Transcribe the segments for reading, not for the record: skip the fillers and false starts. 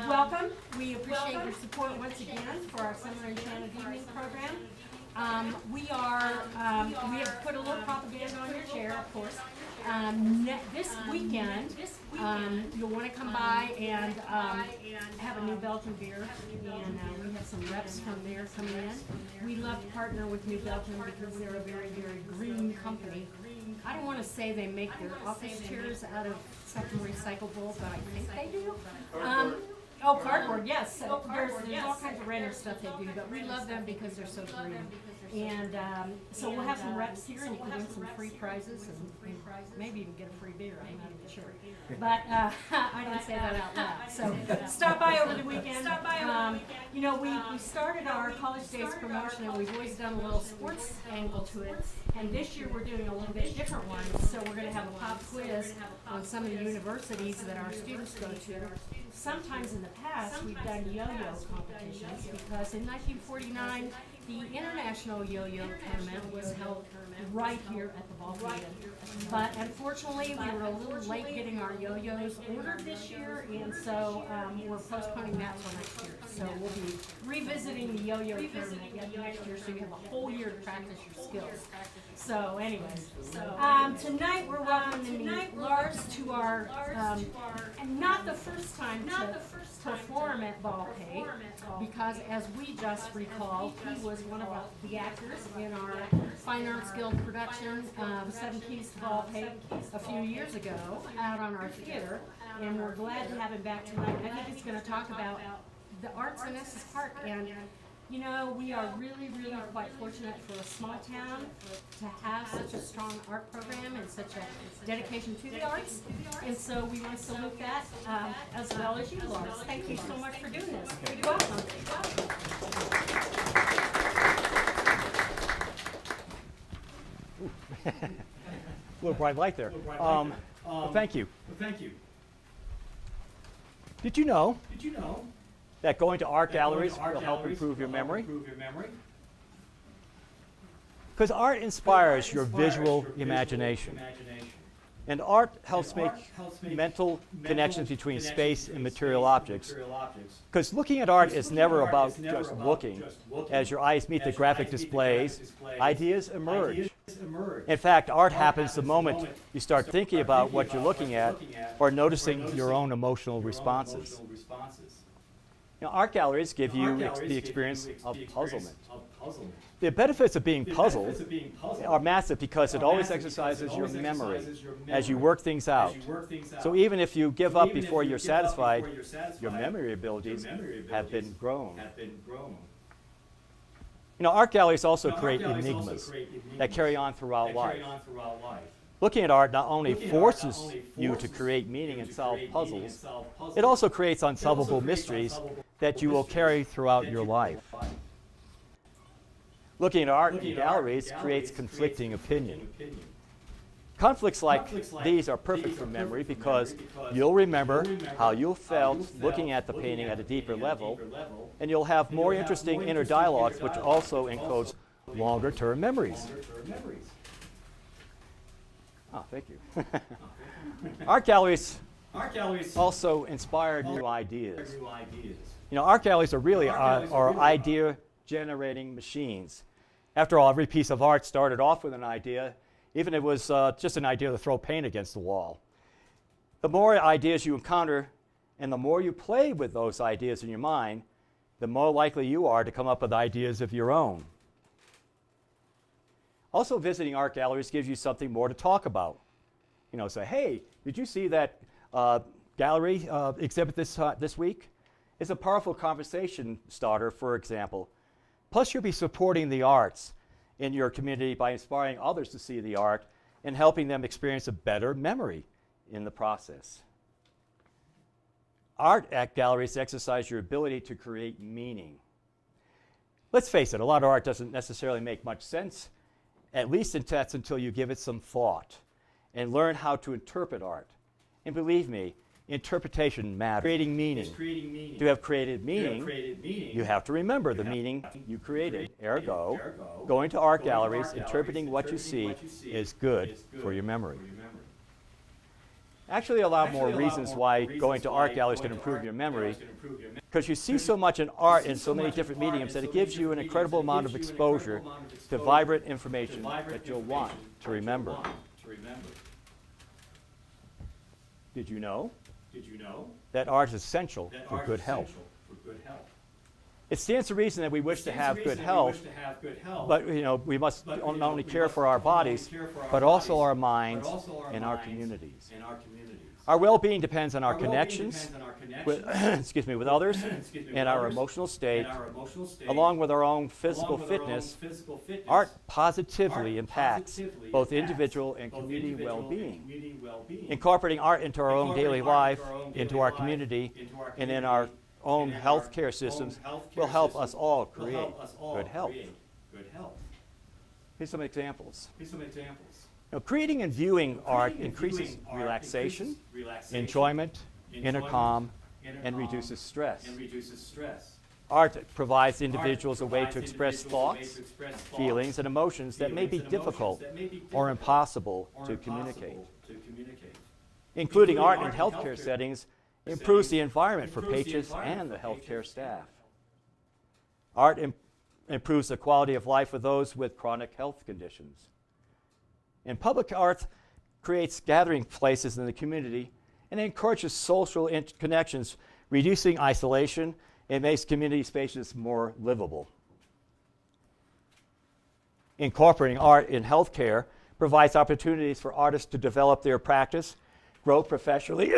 Welcome. We appreciate your support once again for our Summer Enchanted Evening program. We have put a little propaganda on your chair, of course. This weekend, you'll want to come by and have a New Belgium beer, and we have some reps from there coming in. We love to partner with New Belgium because they're a very, very green company. I don't want to say they make their office chairs out of something recyclable, but I think they do. Cardboard, yes. There's all kinds of random stuff they do, but we love them because they're so green. And so we'll have some reps here, and you can win some free prizes, and maybe even get a free beer. I'm not even sure. But I didn't say that out loud. So stop by over the weekend. You know, we started our College Days promotion, and we've always done a little sports angle to it. And this year we're doing a little bit different one. So we're going to have a pop quiz on some of the universities that our students go to. Sometimes in the past we've done yo-yo competitions because in 1949 the International Yo-Yo Tournament was held right here at the Baldpate. But unfortunately we were a little late getting our yo-yos ordered this year, and so we're postponing that till next year. So we'll be revisiting the yo-yo tournament next year, so you have a whole year to practice your skills. So anyways, tonight we're welcoming Lars to our, and not the first time to perform at Baldpate, because as we just recall, he was one of the actors in our Fine Arts Guild production, Seven Keys to Baldpate, a few years ago out on our theater, and we're glad to have him back tonight. I think he's going to talk about the arts in Estes Park, and you know, we are really, really quite fortunate for a small town to have such a strong art program and such a dedication to the arts. And so we want to salute that, as well as you, Lars. Thank you so much for doing this. You're welcome. A little bright light there. Well, thank you. Did you know that going to art galleries will help improve your memory? Because art inspires your visual imagination. And art helps make mental connections between space and material objects. Because looking at art is never about just looking. As your eyes meet the graphic displays, ideas emerge. In fact, art happens the moment you start thinking about what you're looking at or noticing your own emotional responses. You know, art galleries give you the experience of puzzlement. The benefits of being puzzled are massive because it always exercises your memory as you work things out. So even if you give up before you're satisfied, your memory abilities have been grown. You know, art galleries also create enigmas that carry on throughout life. Looking at art not only forces you to create meaning and solve puzzles, it also creates unsolvable mysteries that you will carry throughout your life. Looking at art in galleries creates conflicting opinion. Conflicts like these are perfect for memory because you'll remember how you felt looking at the painting at a deeper level, and you'll have more interesting inner dialogues, which also encodes longer-term memories. Oh, thank you. Art galleries also inspire new ideas. You know, art galleries are really are idea-generating machines. After all, every piece of art started off with an idea, even if it was just an idea to throw paint against the wall. The more ideas you encounter and the more you play with those ideas in your mind, the more likely you are to come up with ideas of your own. Also, visiting art galleries gives you something more to talk about. You know, say, hey, did you see that gallery exhibit this week? It's a powerful conversation starter, for example. Plus, you'll be supporting the arts in your community by inspiring others to see the art and helping them experience a better memory in the process. Art at galleries exercise your ability to create meaning. Let's face it, a lot of art doesn't necessarily make much sense, at least until you give it some thought and learn how to interpret art. And believe me, interpretation matters. Creating meaning. To have created meaning, you have to remember the meaning you created. Ergo, going to art galleries, interpreting what you see is good for your memory. Actually, a lot more reasons why going to art galleries can improve your memory, because you see so much in art in so many different mediums that it gives you an incredible amount of exposure to vibrant information that you'll want to remember. Did you know that art is essential for good health? It stands to reason that we wish to have good health, but we must not only care for our bodies, but also our minds and our communities. Our well-being depends on our connections with, with others and our emotional state, along with our own physical fitness. Art positively impacts both individual and community well-being. Incorporating art into our own daily life, into our community, and in our own healthcare systems will help us all create good health. Here's some examples. Creating and viewing art increases relaxation, enjoyment, inner calm, and reduces stress. Art provides individuals a way to express thoughts, feelings, and emotions that may be difficult or impossible to communicate. Including art in healthcare settings improves the environment for patients and the healthcare staff. Art improves the quality of life for those with chronic health conditions. And public art creates gathering places in the community and encourages social connections, reducing isolation and makes community spaces more livable. Incorporating art in healthcare provides opportunities for artists to develop their practice, grow professionally,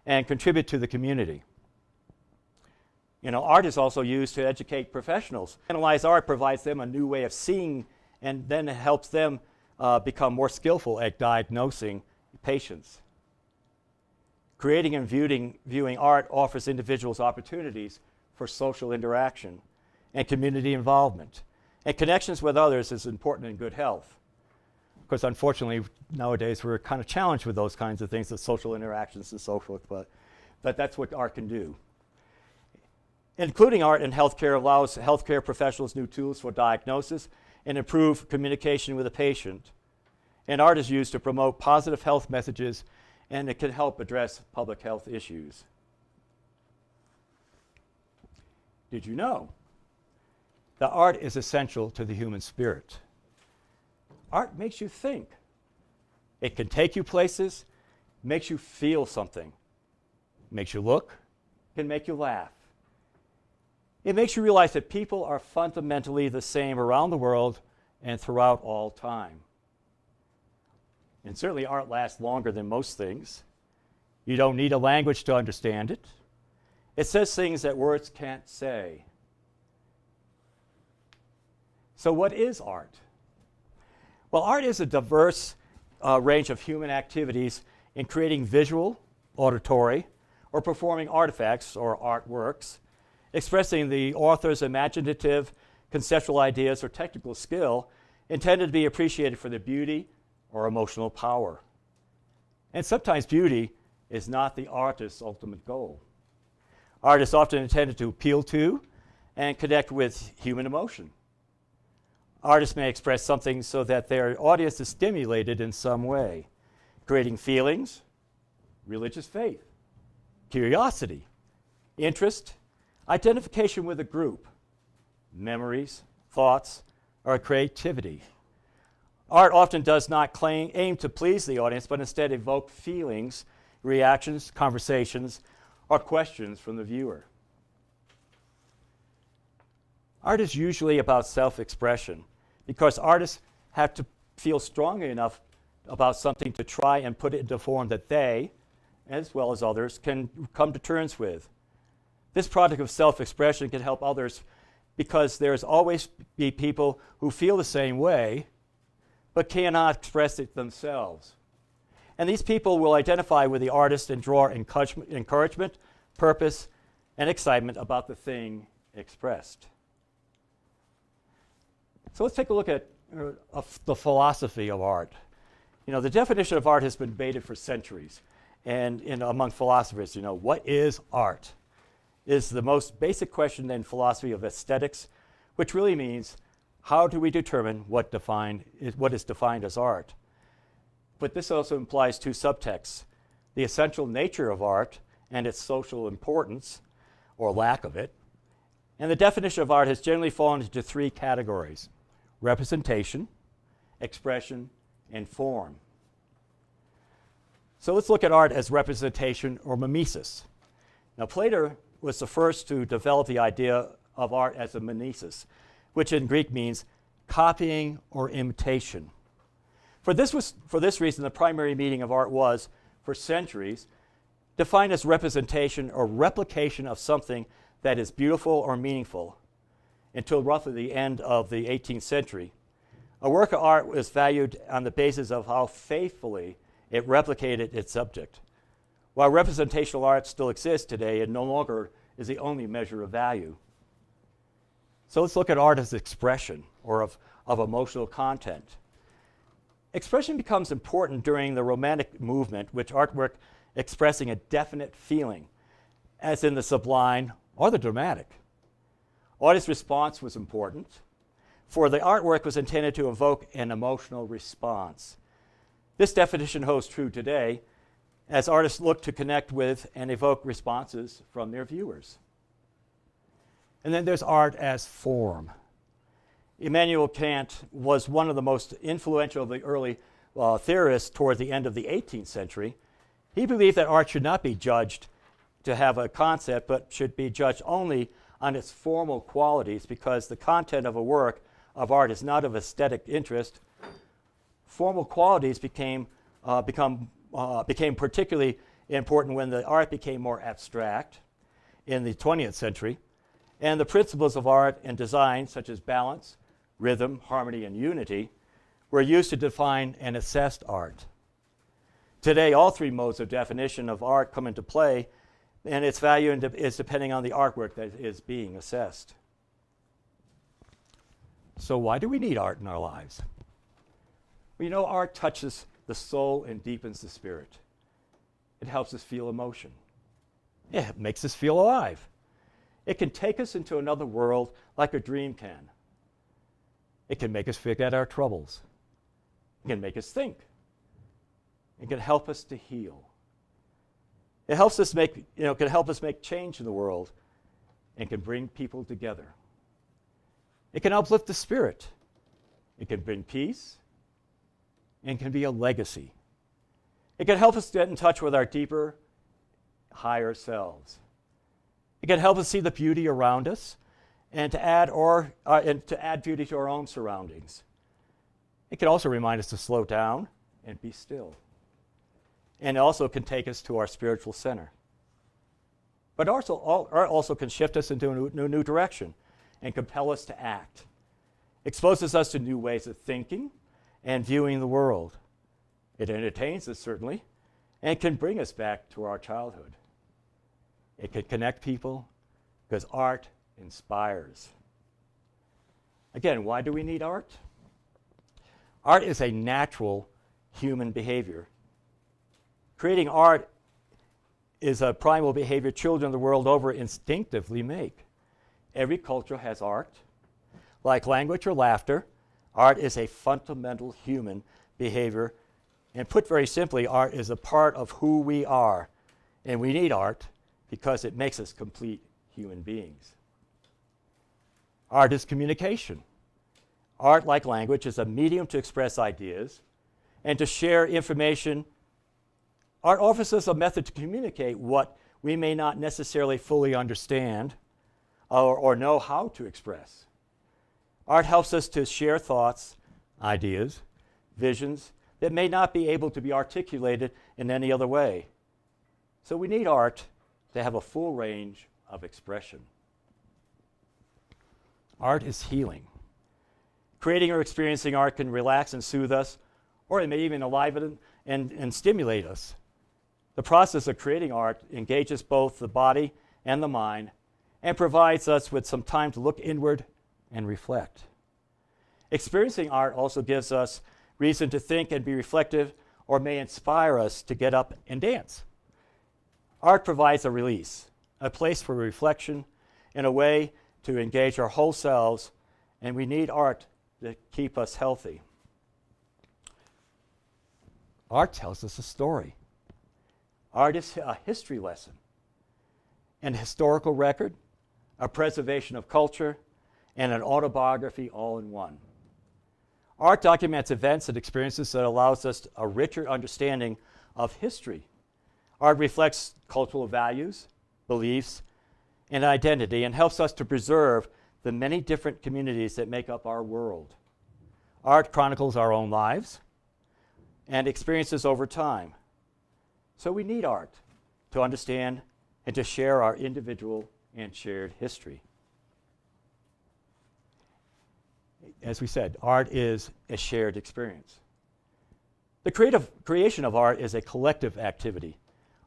and contribute to the community. Art is also used to educate professionals. Analyze art provides them a new way of seeing, and then it helps them become more skillful at diagnosing patients. Creating and viewing art offers individuals opportunities for social interaction and community involvement. And connections with others is important in good health. Because unfortunately, nowadays we're kind of challenged with those kinds of things, the social interactions and so forth, but that's what art can do. Including art in healthcare allows healthcare professionals new tools for diagnosis and improve communication with a patient. And art is used to promote positive health messages, and it can help address public health issues. Did you know that art is essential to the human spirit? Art makes you think. It can take you places, makes you feel something, makes you look, can make you laugh. It makes you realize that people are fundamentally the same around the world and throughout all time. And certainly art lasts longer than most things. You don't need a language to understand it. It says things that words can't say. So what is art? Well, art is a diverse range of human activities in creating visual, auditory, or performing artifacts or artworks, expressing the author's imaginative, conceptual ideas or technical skill intended to be appreciated for their beauty or emotional power. And sometimes beauty is not the artist's ultimate goal. Art is often intended to appeal to and connect with human emotion. Artists may express something so that their audience is stimulated in some way, creating feelings, religious faith, curiosity, interest, identification with a group, memories, thoughts, or creativity. Art often does not aim to please the audience, but instead evoke feelings, reactions, conversations, or questions from the viewer. Art is usually about self-expression because artists have to feel strongly enough about something to try and put it into form that they, as well as others, can come to terms with. This product of self-expression can help others because there's always be people who feel the same way but cannot express it themselves. And these people will identify with the artist and draw encouragement, purpose, and excitement about the thing expressed. So let's take a look at the philosophy of art. The definition of art has been debated for centuries. And among philosophers, what is art? Is the most basic question in philosophy of aesthetics, which really means how do we determine what is defined as art? But this also implies two subtexts. the essential nature of art and its social importance, or lack of it. And the definition of art has generally fallen into three categories: representation, expression, and form. So let's look at art as representation, or mimesis. Now, Plato was the first to develop the idea of art as a mimesis, which in Greek means copying or imitation. For this reason, the primary meaning of art was, for centuries, defined as representation or replication of something that is beautiful or meaningful, until roughly the end of the 18th century. A work of art was valued on the basis of how faithfully it replicated its subject. While representational art still exists today, it no longer is the only measure of value. So let's look at art as expression, or of emotional content. Expression becomes important during the Romantic movement, which artwork expressing a definite feeling, as in the sublime or the dramatic. Artist's response was important, for the artwork was intended to evoke an emotional response. This definition holds true today, as artists look to connect with and evoke responses from their viewers. And then there's art as form. Immanuel Kant was one of the most influential of the early theorists toward the end of the 18th century. He believed that art should not be judged to have a concept, but should be judged only on its formal qualities, because the content of a work of art is not of aesthetic interest. Formal qualities became particularly important when the art became more abstract in the 20th century, and the principles of art and design, such as balance, rhythm, harmony, and unity, were used to define and assess art. Today, all three modes of definition of art come into play, and its value is depending on the artwork that is being assessed. So why do we need art in our lives? Well, you know, art touches the soul and deepens the spirit. It helps us feel emotion. It makes us feel alive. It can take us into another world like a dream can. It can make us forget our troubles. It can make us think. It can help us to heal. It helps us can help us make change in the world, and can bring people together. It can uplift the spirit. It can bring peace, and can be a legacy. It can help us get in touch with our deeper, higher selves. It can help us see the beauty around us, and to add beauty to our own surroundings. It can also remind us to slow down and be still. And it also can take us to our spiritual center. But art also can shift us into a new direction and compel us to act. Exposes us to new ways of thinking and viewing the world. It entertains us, certainly, and can bring us back to our childhood. It can connect people, because art inspires. Again, why do we need art? Art is a natural human behavior. Creating art is a primal behavior children the world over instinctively make. Every culture has art. Like language or laughter, art is a fundamental human behavior. And put very simply, art is a part of who we are. And we need art because it makes us complete human beings. Art is communication. Art, like language, is a medium to express ideas and to share information. Art offers us a method to communicate what we may not necessarily fully understand or know how to express. Art helps us to share thoughts, ideas, visions that may not be able to be articulated in any other way. So we need art to have a full range of expression. Art is healing. Creating or experiencing art can relax and soothe us, or it may even enliven and stimulate us. The process of creating art engages both the body and the mind and provides us with some time to look inward and reflect. Experiencing art also gives us reason to think and be reflective, or may inspire us to get up and dance. Art provides a release, a place for reflection, and a way to engage our whole selves, and we need art to keep us healthy. Art tells us a story. Art is a history lesson, an historical record, a preservation of culture, and an autobiography all in one. Art documents events and experiences that allows us a richer understanding of history. Art reflects cultural values, beliefs, and identity, and helps us to preserve the many different communities that make up our world. Art chronicles our own lives and experiences over time. So we need art to understand and to share our individual and shared history. As we said, art is a shared experience. The creation of art is a collective activity.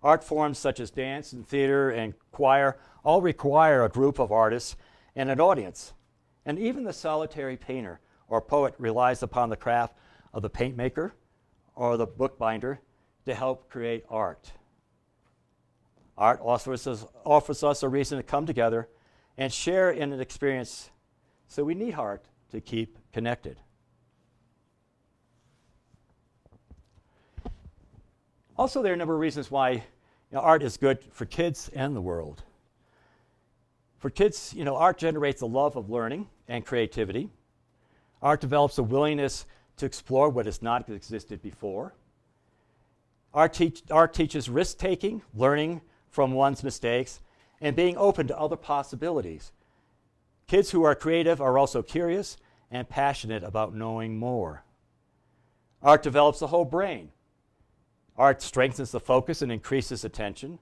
Art forms such as dance and theater and choir all require a group of artists and an audience. And even the solitary painter or poet relies upon the craft of the paint maker or the bookbinder to help create art. Art offers us a reason to come together and share in an experience, so we need art to keep connected. Also, there are a number of reasons why art is good for kids and the world. For kids, art generates a love of learning and creativity. Art develops a willingness to explore what has not existed before. Art teaches risk-taking, learning from one's mistakes, and being open to other possibilities. Kids who are creative are also curious and passionate about knowing more. Art develops the whole brain. Art strengthens the focus and increases attention.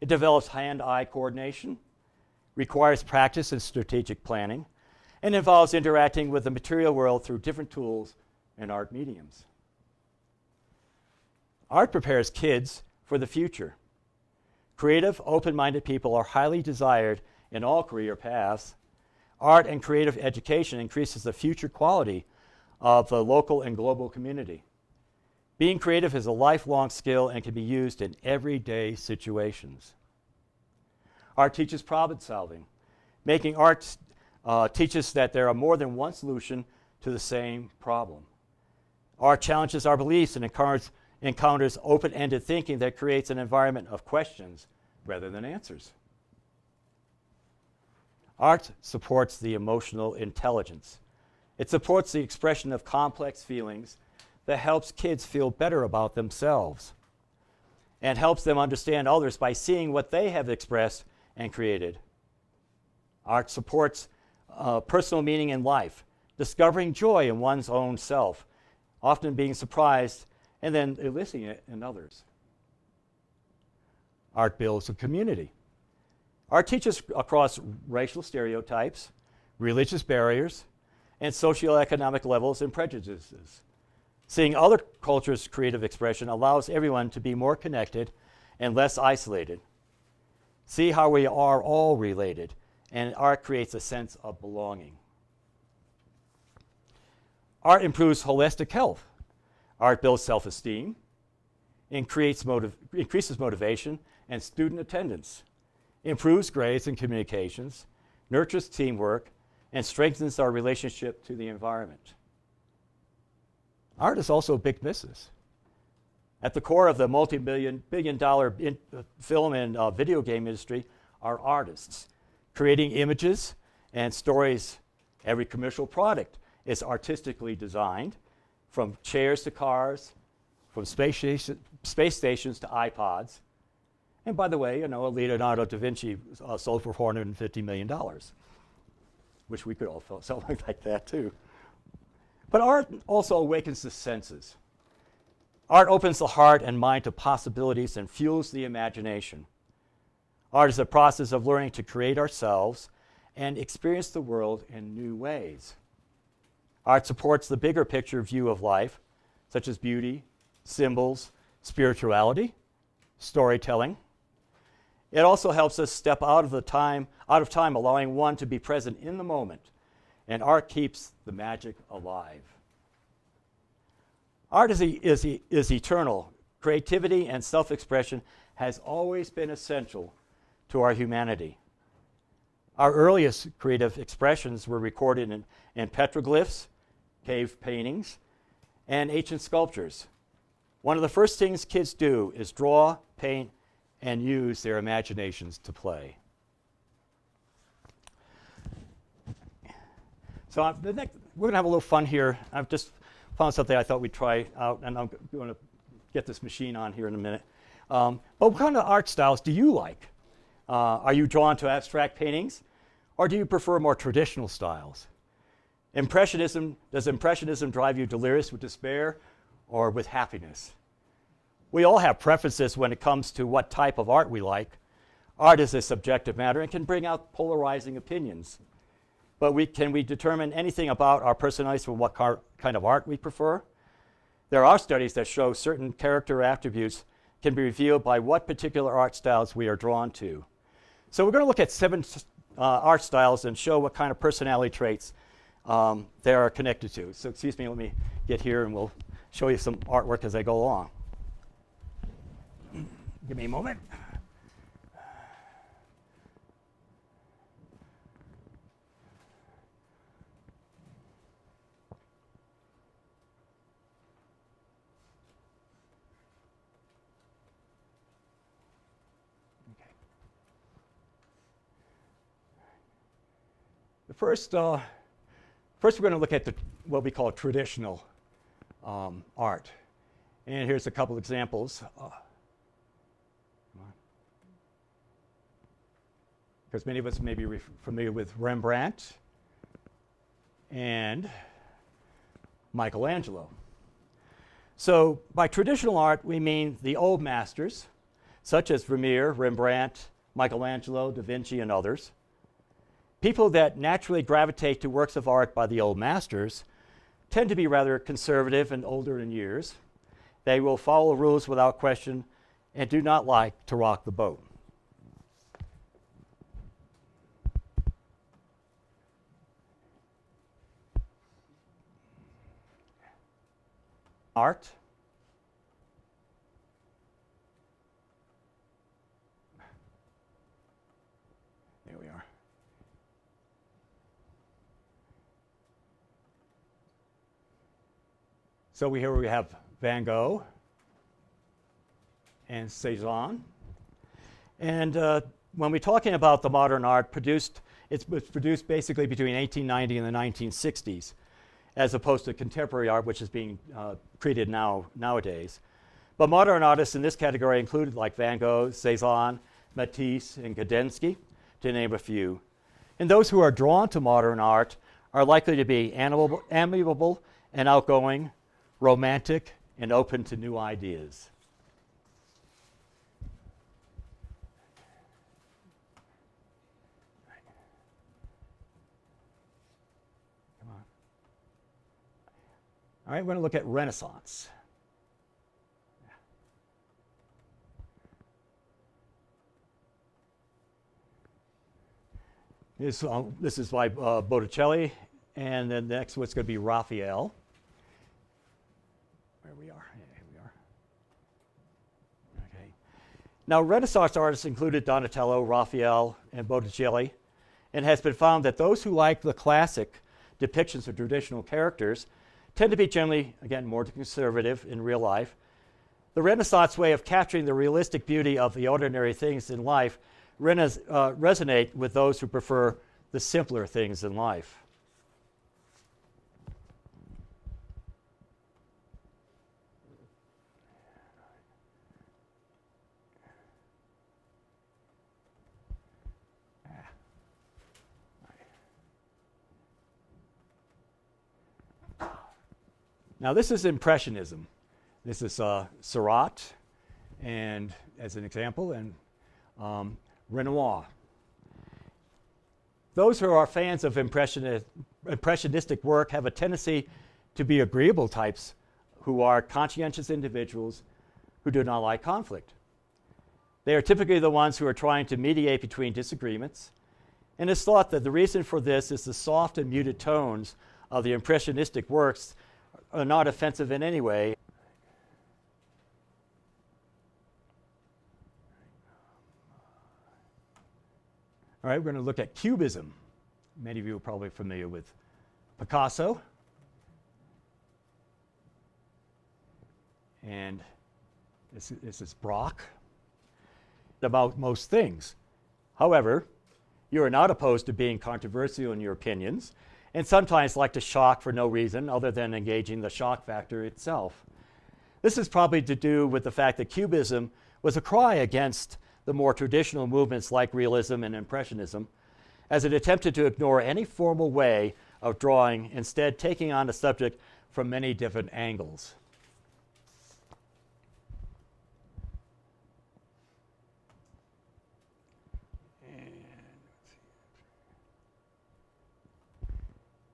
It develops hand-eye coordination, requires practice and strategic planning, and involves interacting with the material world through different tools and art mediums. Art prepares kids for the future. Creative, open-minded people are highly desired in all career paths. Art and creative education increases the future quality of the local and global community. Being creative is a lifelong skill and can be used in everyday situations. Art teaches problem solving. Making art teaches that there are more than one solution to the same problem. Art challenges our beliefs and encounters open-ended thinking that creates an environment of questions rather than answers. Art supports the emotional intelligence. It supports the expression of complex feelings that helps kids feel better about themselves and helps them understand others by seeing what they have expressed and created. Art supports personal meaning in life, discovering joy in one's own self, often being surprised and then eliciting it in others. Art builds a community. Art teaches across racial stereotypes, religious barriers, and socioeconomic levels and prejudices. Seeing other cultures' creative expression allows everyone to be more connected and less isolated. See how we are all related, and art creates a sense of belonging. Art improves holistic health. Art builds self-esteem, increases motivation and student attendance, improves grades and communications, nurtures teamwork, and strengthens our relationship to the environment. Art is also a big business. At the core of the multi-billion-dollar film and video game industry are artists, creating images and stories. Every commercial product is artistically designed, from chairs to cars, from space stations to iPods. And by the way, Leonardo da Vinci sold for $450 million. Wish we could all sell something like that too. But art also awakens the senses. Art opens the heart and mind to possibilities and fuels the imagination. Art is a process of learning to create ourselves and experience the world in new ways. Art supports the bigger picture view of life, such as beauty, symbols, spirituality, storytelling. It also helps us step out of time, allowing one to be present in the moment. And art keeps the magic alive. Art is eternal. Creativity and self-expression has always been essential to our humanity. Our earliest creative expressions were recorded in petroglyphs, cave paintings, and ancient sculptures. One of the first things kids do is draw, paint, and use their imaginations to play. So we're going to have a little fun here. I've just found something I thought we'd try out, and I'm going to get this machine on here in a minute. But what kind of art styles do you like? Are you drawn to abstract paintings, or do you prefer more traditional styles? Does Impressionism drive you delirious with despair or with happiness? We all have preferences when it comes to what type of art we like. Art is a subjective matter and can bring out polarizing opinions. But can we determine anything about our personalities from what kind of art we prefer? There are studies that show certain character attributes can be revealed by what particular art styles we are drawn to. So we're going to look at 7 art styles and show what kind of personality traits they are connected to. So excuse me, let me get here and we'll show you some artwork as I go along. Give me a moment. First, we're going to look at what we call traditional art. And here's a couple examples. Because many of us may be familiar with Rembrandt and Michelangelo. So by traditional art, we mean the old masters, such as Vermeer, Rembrandt, Michelangelo, Da Vinci, and others. People that naturally gravitate to works of art by the old masters tend to be rather conservative and older in years. They will follow rules without question and do not like to rock the boat. Art. There we are. So here we have Van Gogh and Cezanne. And when we're talking about the modern art, it was produced basically between 1890 and the 1960s, as opposed to contemporary art, which is being created nowadays. But modern artists in this category included like Van Gogh, Cezanne, Matisse, and Kandinsky, to name a few. And those who are drawn to modern art are likely to be amiable and outgoing, romantic, and open to new ideas. Come on. All right, we're going to look at Renaissance. This is by Botticelli, and then next what's going to be Raphael. Where we are, yeah, here we are. Okay. Now, Renaissance artists included Donatello, Raphael, and Botticelli, and it has been found that those who like the classic depictions of traditional characters tend to be generally, again, more conservative in real life. The Renaissance way of capturing the realistic beauty of the ordinary things in life resonate with those who prefer the simpler things in life. Now this is Impressionism. This is Seurat, and as an example, and Renoir. Those who are fans of impressionistic work have a tendency to be agreeable types who are conscientious individuals who do not like conflict. They are typically the ones who are trying to mediate between disagreements, and it's thought that the reason for this is the soft and muted tones of the impressionistic works are not offensive in any way. All right, we're going to look at Cubism. Many of you are probably familiar with Picasso. And this is Braque. about most things. However, you are not opposed to being controversial in your opinions, and sometimes like to shock for no reason other than engaging the shock factor itself. This is probably to do with the fact that Cubism was a cry against the more traditional movements like Realism and Impressionism, as it attempted to ignore any formal way of drawing, instead taking on the subject from many different angles.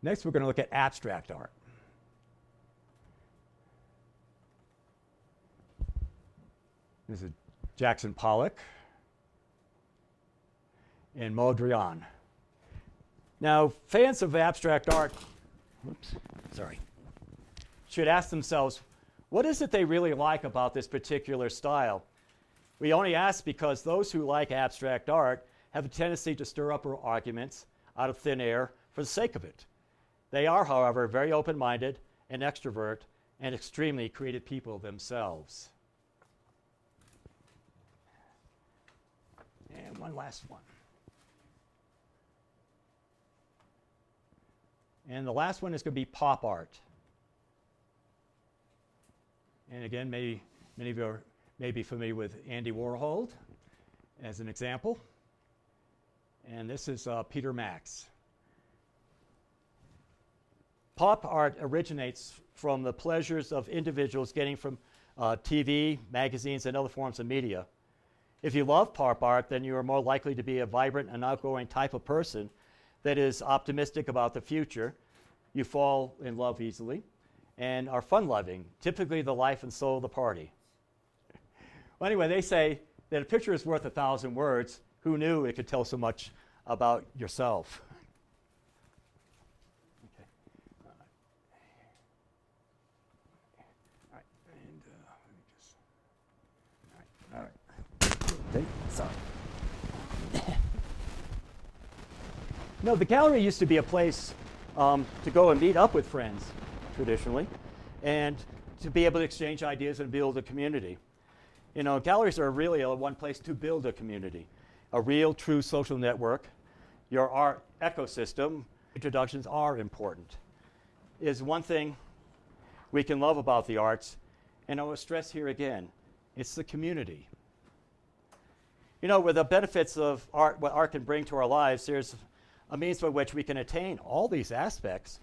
Next, we're going to look at abstract art. This is Jackson Pollock and Mondrian. Now, fans of abstract art, should ask themselves, what is it they really like about this particular style? We only ask because those who like abstract art have a tendency to stir up arguments out of thin air for the sake of it. They are, however, very open-minded and extrovert and extremely creative people themselves. And one last one. And the last one is going to be pop art. And again, many of you may be familiar with Andy Warhol as an example. And this is Peter Max. Pop art originates from the pleasures of individuals getting from TV, magazines, and other forms of media. If you love pop art, then you are more likely to be a vibrant and outgoing type of person that is optimistic about the future. You fall in love easily and are fun-loving, typically the life and soul of the party. Well, anyway, they say that a picture is worth 1,000 words. Who knew it could tell so much about yourself? Sorry. No, the gallery used to be a place to go and meet up with friends, traditionally, and to be able to exchange ideas and build a community. You know, galleries are really one place to build a community, a real, true social network. Your art ecosystem introductions are important. Is one thing we can love about the arts, and I will stress here again, it's the community. You know, with the benefits of art, what art can bring to our lives, there's a means by which we can attain all these aspects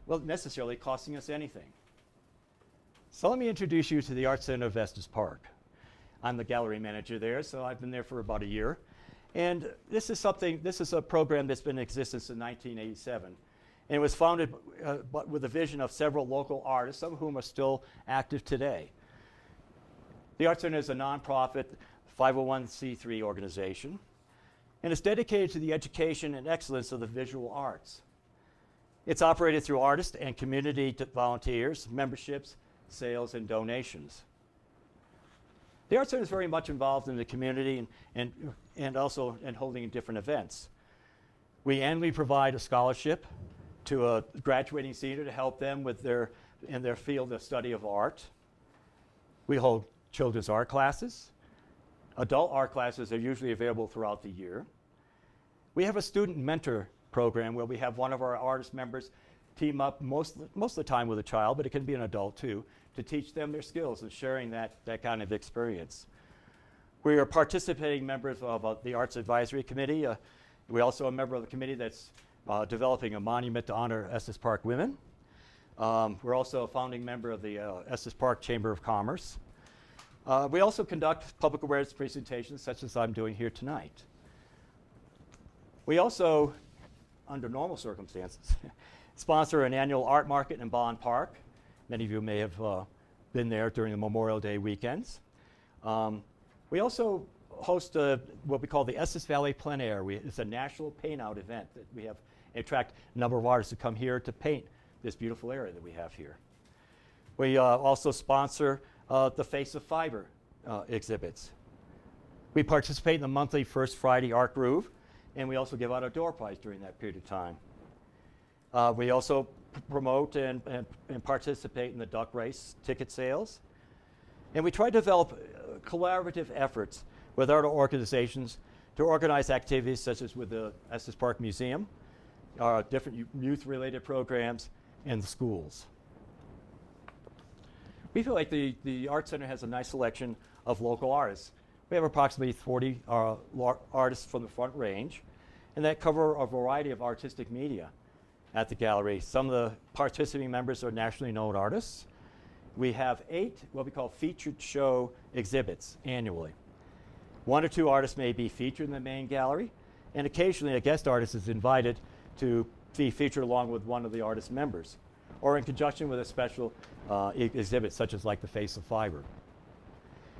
without necessarily costing us anything. So let me introduce you to the Art Center of Estes Park. I'm the gallery manager there, so I've been there for about a year. And this is a program that's been in existence since 1987. And it was founded with a vision of several local artists, some of whom are still active today. The Art Center is a nonprofit 501c3 organization, and it's dedicated to the education and excellence of the visual arts. It's operated through artists and community volunteers, memberships, sales, and donations. The Art Center is very much involved in the community and also in holding different events. We annually provide a scholarship to a graduating senior to help them in their field of study of art. We hold children's art classes. Adult art classes are usually available throughout the year. We have a student mentor program where we have one of our artist members team up most of the time with a child, but it can be an adult too, to teach them their skills and sharing that kind of experience. We are participating members of the Arts Advisory Committee. We're also a member of the committee that's developing a monument to honor Estes Park women. We're also a founding member of the Estes Park Chamber of Commerce. We also conduct public awareness presentations such as I'm doing here tonight. We also, under normal circumstances, sponsor an annual art market in Bond Park. Many of you may have been there during the Memorial Day weekends. We also host what we call the Estes Valley Plein Air. It's a national paint-out event that we have attract a number of artists to come here to paint this beautiful area that we have here. We also sponsor the Face of Fiber exhibits. We participate in the monthly First Friday Art Groove, and we also give out a door prize during that period of time. We also promote and participate in the duck race ticket sales. And we try to develop collaborative efforts with other organizations to organize activities such as with the Estes Park Museum, different youth-related programs, and the schools. We feel like the Art Center has a nice selection of local artists. We have approximately 40 artists from the Front Range, and that cover a variety of artistic media at the gallery. Some of the participating members are nationally known artists. We have 8 what we call featured show exhibits annually. 1 or 2 artists may be featured in the main gallery, and occasionally a guest artist is invited to be featured along with one of the artist members, or in conjunction with a special exhibit, such as like the Face of Fiber.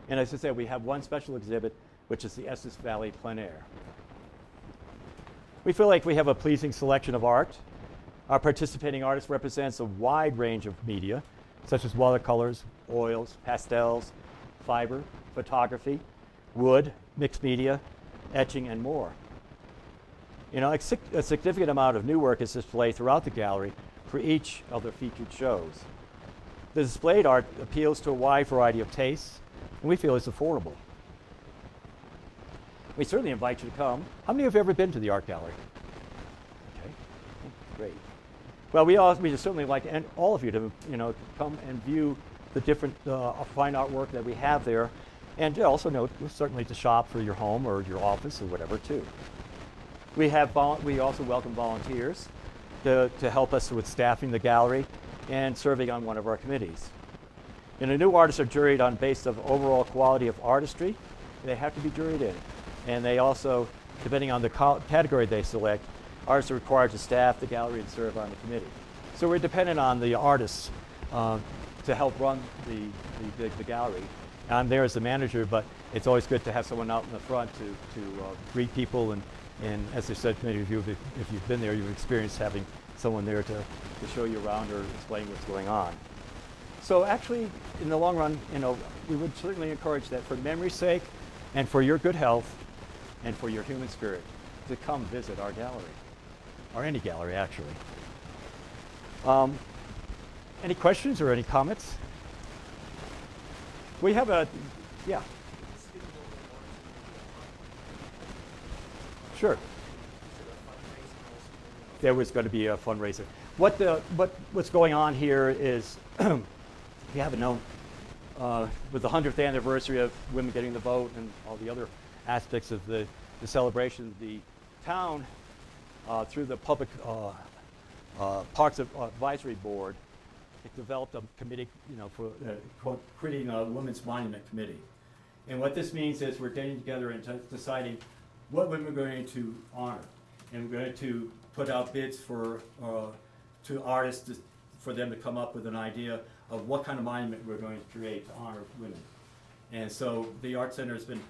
And as I said, we have one special exhibit, which is the Estes Valley Plein Air. We feel like we have a pleasing selection of art. Our participating artist represents a wide range of media, such as watercolors, oils, pastels, fiber, photography, wood, mixed media, etching, and more. You know, a significant amount of new work is displayed throughout the gallery for each of the featured shows. The displayed art appeals to a wide variety of tastes, and we feel it's affordable. We certainly invite you to come. How many have ever been to the art gallery? Okay, great. Well, we certainly like all of you to, come and view the different fine artwork that we have there, and also note certainly to shop for your home or your office or whatever too. We also welcome volunteers to help us with staffing the gallery and serving on one of our committees. And the new artists are juried on basis of overall quality of artistry. They have to be juried in. And they also, depending on the category they select, artists are required to staff the gallery and serve on the committee. So we're dependent on the artists to help run the gallery. I'm there as the manager, but it's always good to have someone out in the front to greet people. And as I said, many of you, if you've been there, you've experienced having someone there to show you around or explain what's going on. So actually, in the long run, we would certainly encourage that for memory's sake and for your good health and for your human spirit to come visit our gallery, or any gallery actually. Any questions or any comments? We have yeah. Sure. There was going to be a fundraiser. What's going on here is, if you haven't known, with the 100th anniversary of women getting the vote and all the other aspects of the celebration, the town, through the Public Parks Advisory Board, it developed a committee, for creating a Women's Monument Committee. And what this means is we're getting together and deciding what women we're going to honor. And we're going to put out bids to artists for them to come up with an idea of what kind of monument we're going to create to honor women. And so the Art Center has been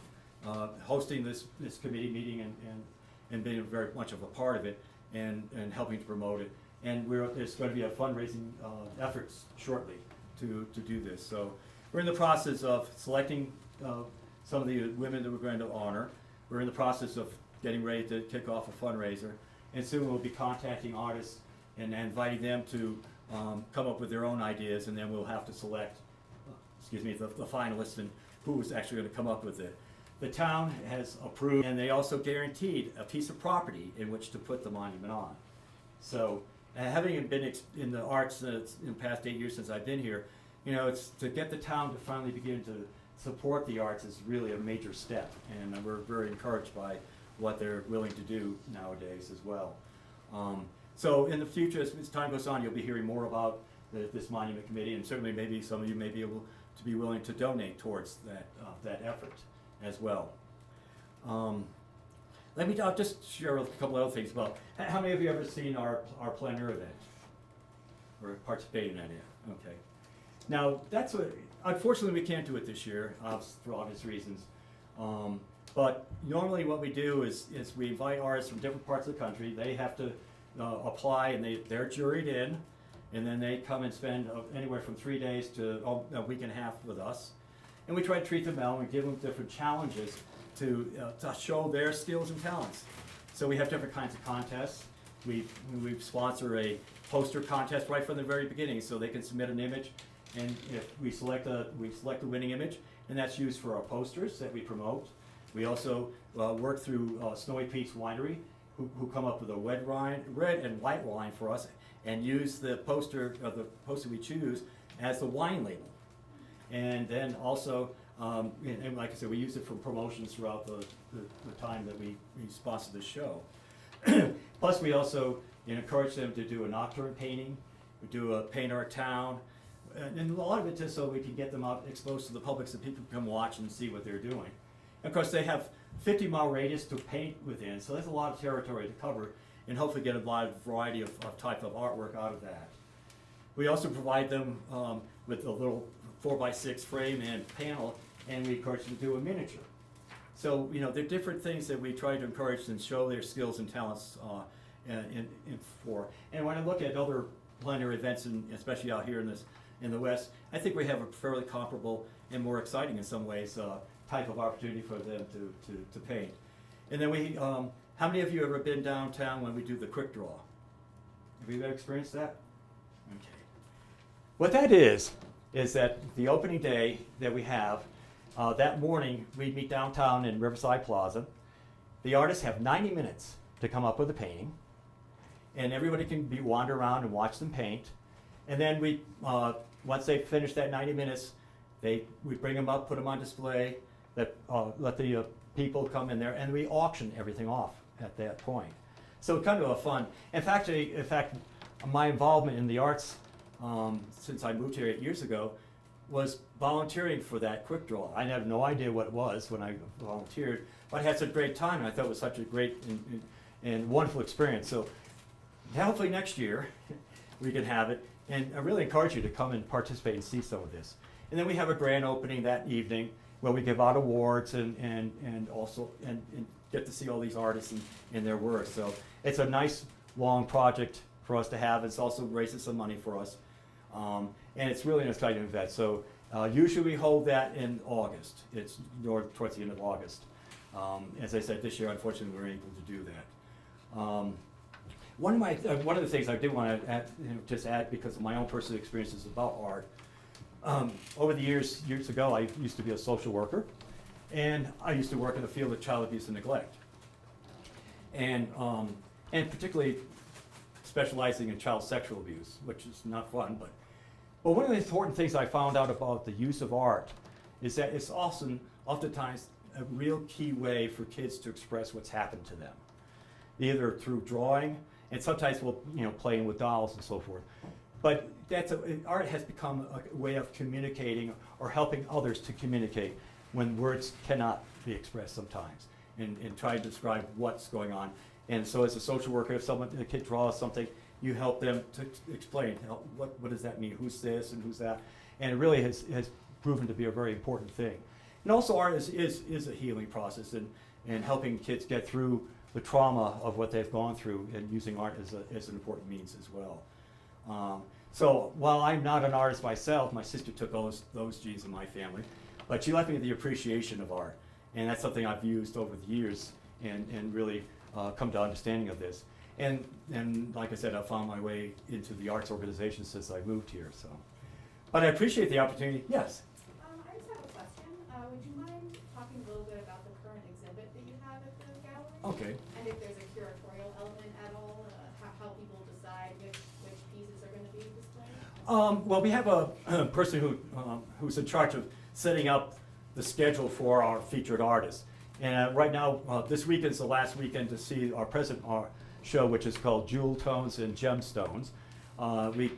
hosting this committee meeting and being very much of a part of it and helping to promote it. And there's going to be a fundraising efforts shortly to do this. So we're in the process of selecting some of the women that we're going to honor. We're in the process of getting ready to kick off a fundraiser. And soon we'll be contacting artists and inviting them to come up with their own ideas, and then we'll have to select, the finalists and who is actually going to come up with it. The town has approved, and they also guaranteed a piece of property in which to put the monument on. So, having been in the arts in the past 8 years since I've been here, it's to get the town to finally begin to support the arts is really a major step, and we're very encouraged by what they're willing to do nowadays as well. So in the future, as time goes on, you'll be hearing more about this monument committee, and certainly maybe some of you may be able to be willing to donate towards that effort as well. I'll just share a couple other things about, how many of you ever seen our plein air event? Or participated in that yet? Okay. Now, unfortunately we can't do it this year, for obvious reasons. But normally what we do is we invite artists from different parts of the country. They have to apply, and they're juried in, and then they come and spend anywhere from 3 days to a week and a half with us. And we try to treat them well and give them different challenges to show their skills and talents. So we have different kinds of contests. We sponsor a poster contest right from the very beginning, so they can submit an image, and if we select the winning image, and that's used for our posters that we promote. We also work through Snowy Peaks Winery, who come up with a red and white wine for us, and use the poster we choose as the wine label. And then also, and like I said, we use it for promotions throughout the time that we sponsor the show. Plus, we also encourage them to do a nocturne painting, we do a paint our town, and a lot of it just so we can get them out exposed to the public so people can come watch and see what they're doing. And of course, they have 50-mile radius to paint within, so there's a lot of territory to cover, and hopefully get a lot of variety of type of artwork out of that. We also provide them with a little 4x6 frame and panel, and we encourage them to do a miniature. So, there are different things that we try to encourage and show their skills and talents for. And when I look at other plenary events, and especially out here in the West, I think we have a fairly comparable and more exciting in some ways type of opportunity for them to paint. And then we, how many of you have ever been downtown when we do the quick draw? Have you ever experienced that? Okay. What that is that the opening day that we have, that morning we meet downtown in Riverside Plaza. The artists have 90 minutes to come up with a painting, and everybody can wander around and watch them paint. And then we, once they finish that 90 minutes, we bring them up, put them on display, let the people come in there, and we auction everything off at that point. So kind of a fun. In fact, my involvement in the arts since I moved here 8 years ago was volunteering for that quick draw. I had no idea what it was when I volunteered, but I had such a great time, and I thought it was such a great and wonderful experience. So hopefully next year we can have it, and I really encourage you to come and participate and see some of this. And then we have a grand opening that evening where we give out awards and also get to see all these artists and their work. So it's a nice long project for us to have. It's also raises some money for us. And it's really an exciting event. So usually we hold that in August. It's towards the end of August. As I said, this year, unfortunately, we were able to do that. One of the things I did want to just add, because of my own personal experiences about art, over the years ago, I used to be a social worker, and I used to work in the field of child abuse and neglect, and particularly specializing in child sexual abuse, which is not fun. But one of the important things I found out about the use of art is that it's oftentimes a real key way for kids to express what's happened to them, either through drawing, and sometimes we'll playing with dolls and so forth. But art has become a way of communicating or helping others to communicate when words cannot be expressed sometimes, and try to describe what's going on. And so as a social worker, if a kid draws something, you help them to explain, what does that mean, who's this and who's that, and it really has proven to be a very important thing. And also art is a healing process, and helping kids get through the trauma of what they've gone through, and using art as an important means as well. So while I'm not an artist myself, my sister took those genes in my family, but she left me the appreciation of art, and that's something I've used over the years and really come to understanding of this. And like I said, I found my way into the arts organization since I moved here. So, but I appreciate the opportunity. Yes. I just have a question. Would you mind talking a little bit about the current exhibit that you have at the gallery? Okay. And if there's a curatorial element at all, how people decide which pieces are going to be displayed? Well, we have a person who's in charge of setting up the schedule for our featured artists. And right now, this weekend's the last weekend to see our present show, which is called Jewel Tones and Gemstones.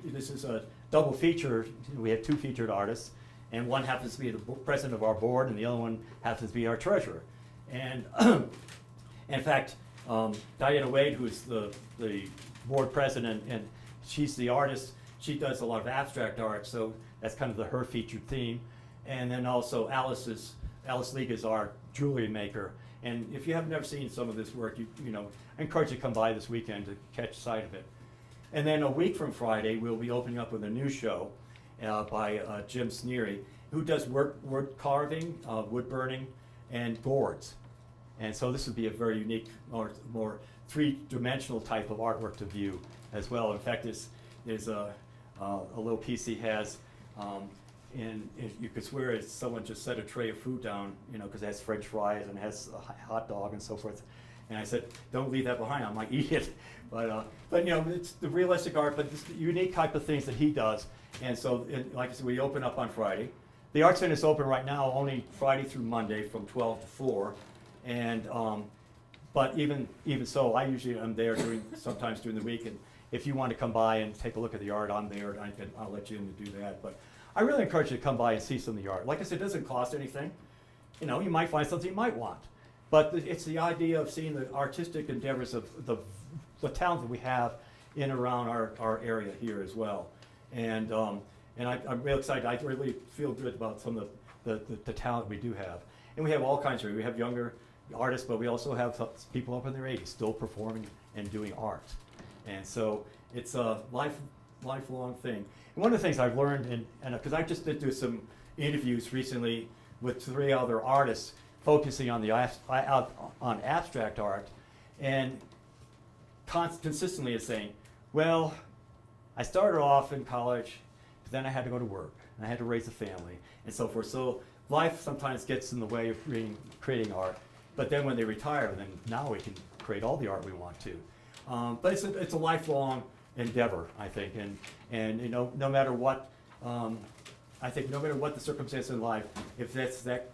This is a double feature. We have two featured artists, and one happens to be the president of our board, and the other one happens to be our treasurer. And in fact, Diana Wade, who's the board president, and she's the artist, she does a lot of abstract art, so that's kind of her featured theme. And then also Alice League is our jewelry maker. And if you have never seen some of this work, I encourage you to come by this weekend to catch sight of it. And then a week from Friday, we'll be opening up with a new show by Jim Sneary, who does wood carving, wood burning, and gourds. And so this would be a very unique, more three-dimensional type of artwork to view as well. In fact, there's a little piece he has and you could swear it's someone just set a tray of food down, you know, because it has French fries and it has a hot dog and so forth. And I said, don't leave that behind, I might eat it. But you know, it's the realistic art, but it's the unique type of things that he does. And so, like I said, we open up on Friday. The Art Center is open right now only Friday through Monday from 12 to 4. And, but even so, I usually am there sometimes during the week. And if you want to come by and take a look at the art, I'm there, and I'll let you in to do that. But I really encourage you to come by and see some of the art. Like I said, it doesn't cost anything. You know, you might find something you might want. But it's the idea of seeing the artistic endeavors of the talent that we have in and around our area here as well. And I'm real excited. I really feel good about some of the talent we do have. And we have all kinds of, we have younger artists, but we also have people up in their 80s still performing and doing art. And so it's a lifelong thing. And one of the things I've learned, and because I just did do some interviews recently with 3 other artists focusing on on abstract art, and consistently is saying, well, I started off in college, but then I had to go to work, and I had to raise a family, and so forth. So life sometimes gets in the way of creating art, but then when they retire, then now we can create all the art we want to. But it's a lifelong endeavor, I think, and you know, no matter what, I think no matter what the circumstance in life, if that's that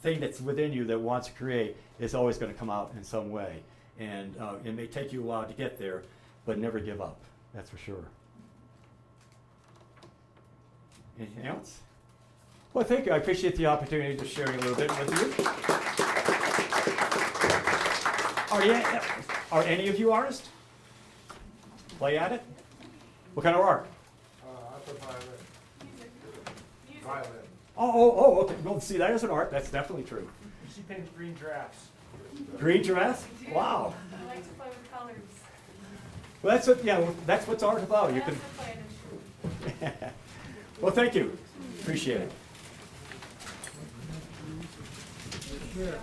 thing that's within you that wants to create, is always going to come out in some way. And it may take you a while to get there, but never give up, that's for sure. Anything else? Well, thank you. I appreciate the opportunity to share a little bit with you. Are any of you artists? Play at it? What kind of art? I play violin. Violin. Okay. Well, see, that is an art. That's definitely true. She paints green giraffes. Green giraffes? Wow. I like to play with colors. Well, that's what's art about. You That's can. the plan. Well, thank you. Appreciate it. Sure.